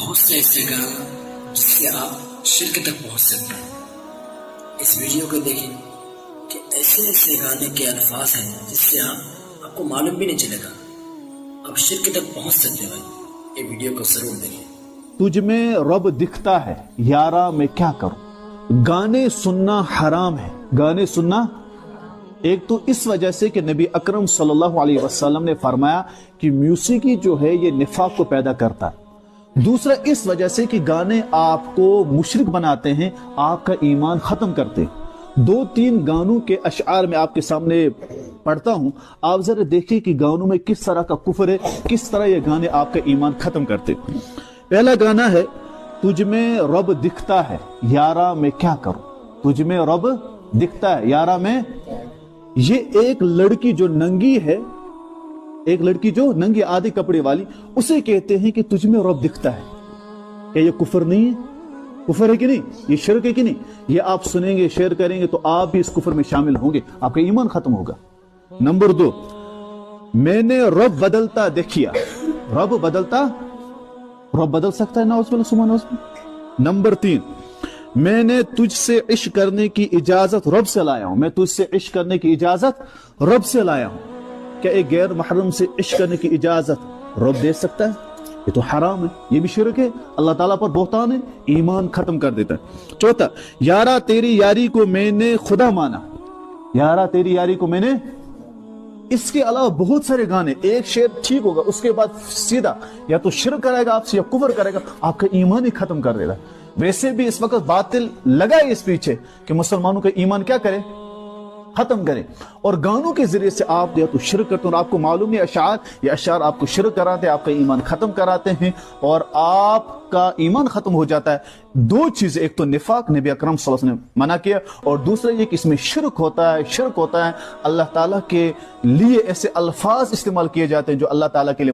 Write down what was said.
بہت سے ایسے گانا جس سے آپ شرک تک پہنچ سکتے ہیں۔ اس ویڈیو کو دیکھیں کہ ایسے ایسے گانے کے الفاظ ہیں جس سے آپ کو معلوم بھی نہیں چلے گا، آپ شرک تک پہنچ سکتے ہیں۔ یہ ویڈیو کو ضرور دیکھیں۔ تجھ میں رب دکھتا ہے یارا میں کیا کروں۔ گانے سننا حرام ہے۔ گانے سننا ایک تو اس وجہ سے کہ نبی اکرم صلی اللہ علیہ وسلم نے فرمایا کہ موسیقی جو ہے یہ نفاق کو پیدا کرتا ہے۔ دوسرا اس وجہ سے کہ گانے آپ کو مشرک بناتے ہیں، آپ کا ایمان ختم کرتے ہیں۔ 2-3 گانوں کے اشعار میں آپ کے سامنے پڑھتا ہوں، آپ ذرا دیکھیں کہ گانوں میں کس طرح کا کفر ہے، کس طرح یہ گانے آپ کا ایمان ختم کرتے۔ پہلا گانا ہے تجھ میں رب دکھتا ہے یارا میں کیا کروں۔ تجھ میں رب دکھتا ہے یارا میں، یہ ایک لڑکی جو ننگی ہے، ایک لڑکی جو ننگی آدھے کپڑے والی، اسے کہتے ہیں کہ تجھ میں رب دکھتا ہے۔ کیا یہ کفر نہیں ہے؟ کفر ہے کہ نہیں؟ یہ شرک ہے کہ نہیں؟ یہ آپ سنیں گے، شیئر کریں گے تو آپ بھی اس کفر میں شامل ہوں گے، آپ کا ایمان ختم ہوگا۔ نمبر 2، میں نے رب بدلتا دیکھیا۔ رب بدلتا، رب بدل سکتا ہے؟ نعوذ باللہ سبحانہ وتعالی۔ نمبر 3، میں نے تجھ سے عشق کرنے کی اجازت رب سے لایا ہوں۔ میں تجھ سے عشق کرنے کی اجازت رب سے لایا ہوں۔ کیا ایک غیر محرم سے عشق کرنے کی اجازت رب دے سکتا ہے؟ یہ تو حرام ہے، یہ بھی شرک ہے، اللہ تعالیٰ پر بہتان ہے، ایمان ختم کر دیتا ہے۔ چوتھا، یارا تیری یاری کو میں نے خدا مانا۔ یارا تیری یاری کو میں نے، اس کے علاوہ بہت سارے گانے، ایک شعر ٹھیک ہوگا اس کے بعد سیدھا یا تو شرک کرے گا آپ سے یا کفر کرے گا، آپ کا ایمان ہی ختم کر دے گا۔ ویسے بھی اس وقت باطل لگا ہے اس پیچھے کہ مسلمانوں کا ایمان کیا کرے، ختم کریں، اور گانوں کے ذریعے سے آپ یا تو شرک کرتے ہیں، اور آپ کو معلوم ہے یہ اشعار آپ کو شرک کراتے ہیں، آپ کا ایمان ختم کراتے ہیں اور آپ کا ایمان ختم ہو جاتا ہے۔ 2 چیزیں، ایک تو نفاق نبی اکرم صلی اللہ علیہ وسلم نے منع کیا، اور دوسرا یہ کہ اس میں شرک ہوتا ہے۔ شرک ہوتا ہے اللہ تعالیٰ کے لیے ایسے الفاظ استعمال کیے جاتے ہیں جو اللہ تعالیٰ کے لیے